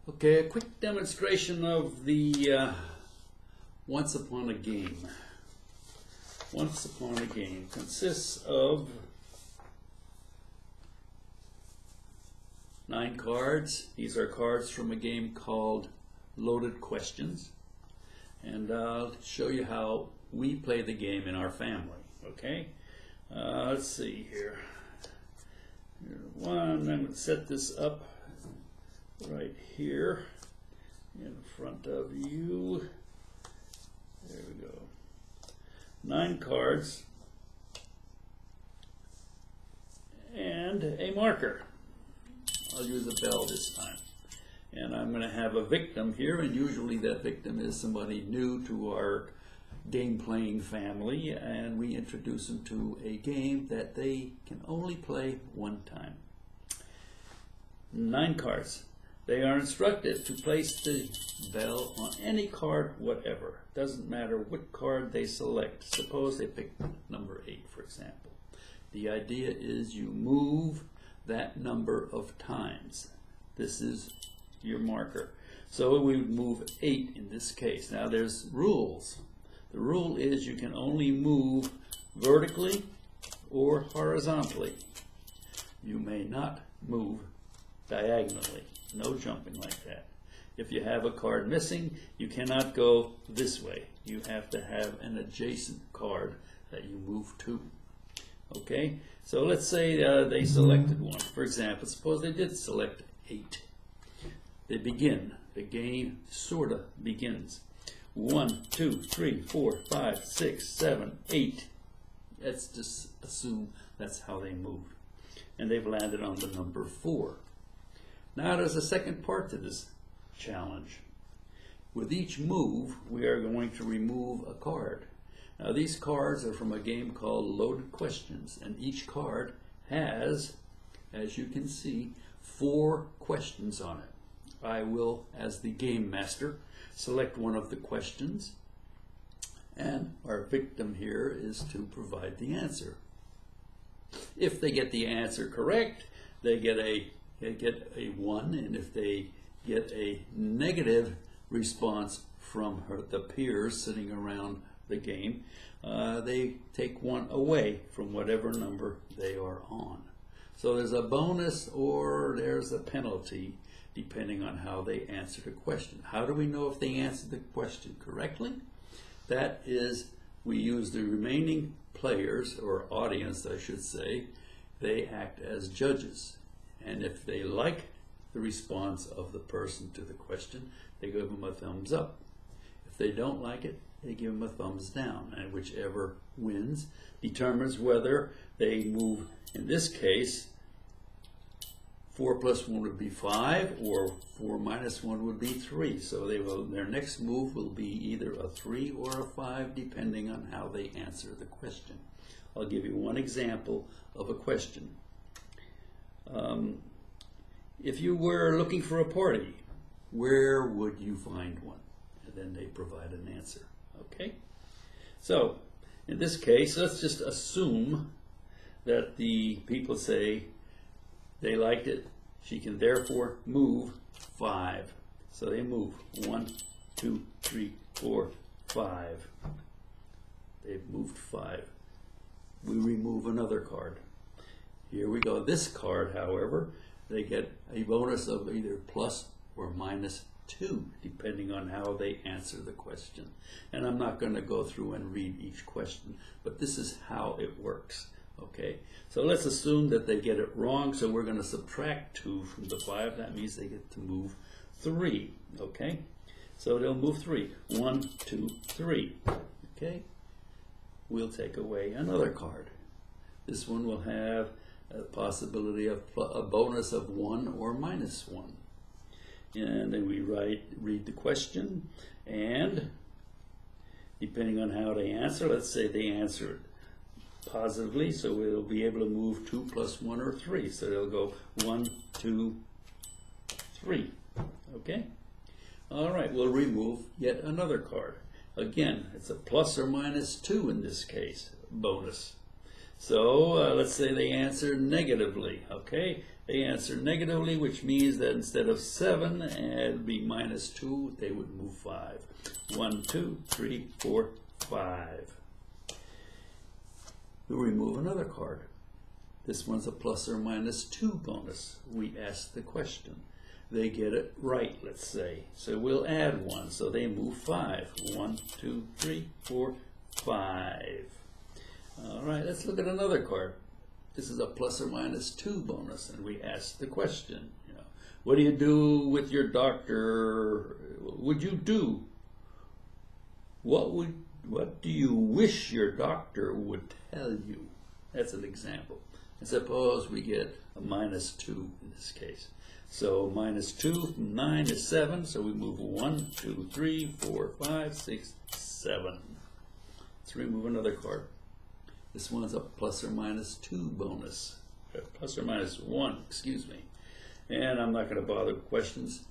Okay, a quick demonstration of the Once Upon a Game. Once Upon a Game consists of 9 cards. These are cards from a game called Loaded Questions. And I'll show you how we play the game in our family, okay? Let's see here. I'm going to set this up right here in front of you. There we go. 9 cards and a marker. I'll use a bell this time. And I'm going to have a victim here, and usually that victim is somebody new to our game playing family, and we introduce them to a game that they can only play one time. 9 cards. They are instructed to place the bell on any card whatever. Doesn't matter what card they select. Suppose they pick number 8, for example. The idea is you move that number of times. This is your marker. So we would move 8 in this case. Now there's rules. The rule is you can only move vertically or horizontally. You may not move diagonally. No jumping like that. If you have a card missing, you cannot go this way. You have to have an adjacent card that you move to. Okay? So let's say they selected one. For example, suppose they did select 8. They begin. The game sort of begins. 1, 2, 3, 4, 5, 6, 7, 8. Let's just assume that's how they moved. And they've landed on the number 4. Now there's a second part to this challenge. With each move, we are going to remove a card. Now these cards are from a game called Loaded Questions, and each card has, as you can see, 4 questions on it. I will, as the game master, select one of the questions, and our victim here is to provide the answer. If they get the answer correct, they get a 1, and if they get a negative response from the peers sitting around the game, they take 1 away from whatever number they are on. So there's a bonus or there's a penalty depending on how they answer the question. How do we know if they answered the question correctly? That is, we use the remaining players, or audience I should say. They act as judges. And if they like the response of the person to the question, they give them a thumbs up. If they don't like it, they give them a thumbs down. And whichever wins determines whether they move, in this case, 4 plus 1 would be 5, or 4 minus 1 would be 3. So their next move will be either a 3 or a 5, depending on how they answer the question. I'll give you one example of a question. If you were looking for a party, where would you find one? And then they provide an answer. Okay? So, in this case, let's just assume that the people say they liked it. She can therefore move 5. So they move 1, 2, 3, 4, 5. They've moved 5. We remove another card. Here we go. This card, however, they get a bonus of either plus or minus 2, depending on how they answer the question. And I'm not going to go through and read each question, but this is how it works. Okay, so let's assume that they get it wrong, so we're going to subtract 2 from the 5. That means they get to move 3. Okay, so they'll move 3. 1, 2, 3. Okay, we'll take away another card. This one will have a possibility of a bonus of 1 or minus 1. And then we read the question, and depending on how they answer, let's say they answer it positively, so we'll be able to move 2 plus 1 or 3. So they'll go 1, 2, 3. Okay? All right, we'll remove yet another card. Again, it's a plus or minus 2 in this case, bonus. So let's say they answer negatively. Okay? They answer negatively, which means that instead of 7, it would be -2, they would move 5. 1, 2, 3, 4, 5. We'll remove another card. This one's a ±2 bonus. We ask the question. They get it right, let's say. So we'll add 1, so they move 5. 1, 2, 3, 4, 5. All right, let's look at another card. This is a ±2 bonus, and we ask the question, what do you do with your doctor? Would you do? What do you wish your doctor would tell you? That's an example. And suppose we get a -2 in this case. So -2 from 9 is 7, so we move 1, 2, 3, 4, 5, 6, 7. Let's remove another card. This one's a ±2 bonus. ±1, excuse me. And I'm not going to bother with questions.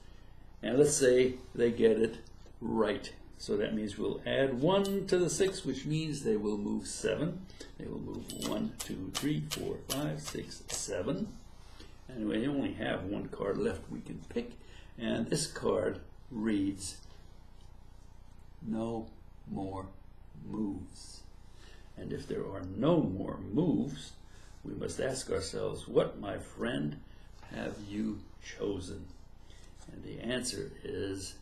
And let's say they get it right. So that means we'll add 1 to the 6, which means they will move 7. They will move 1, 2, 3, 4, 5, 6, 7. And we only have one card left we can pick. And this card reads, no more moves. And if there are no more moves, we must ask ourselves, what, my friend, have you chosen? And the answer is,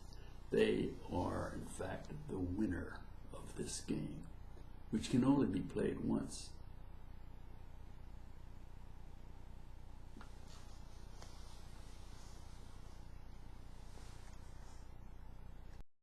they are, in fact, the winner of this game, which can only be played once.